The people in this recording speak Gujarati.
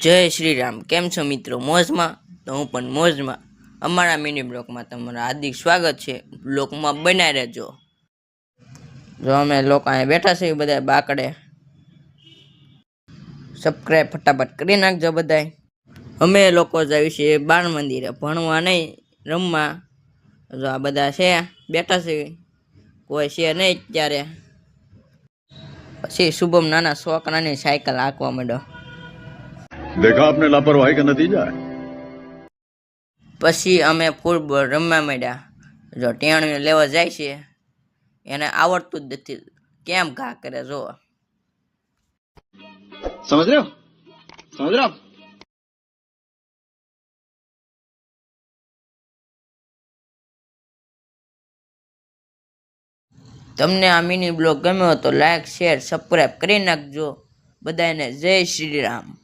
જય શ્રી રામ. કેમ છો મિત્રો? મોજમાં? તો હું પણ મોજમાં. અમારા મિની બ્લોગમાં તમારું હાર્દિક સ્વાગત છે. બ્લોગમાં બનાવી રહેજો. જો અમે લોકો અહીંયા બેઠા છીએ બધા બાકડે. સબસ્ક્રાઈબ ફટાફટ કરી નાખજો બધાય. અમે લોકો જઈએ છીએ બાળ મંદિરે ભણવા નહીં, રમવા. જો આ બધા છે બેઠા છે, કોઈ છે નહીં ત્યારે. પછી શુભમ નાના છોકરાની સાયકલ હાંકવા માંડ્યો. देखा आपने लापरवाही का नतीजा है। પછી અમે ફૂટબોલ રમવા માંડ્યા. જો ટેણીઓ લેવા જાય છે, એને આવડતું જ નથી, કેમ ઘા કરે જો. समझ रहे हो? समझ रहे हो? તમને આ મિની બ્લોગ ગમ્યો તો લાઈક શેર સબસ્ક્રાઈબ કરી નાખજો. બધાને જય શ્રી રામ.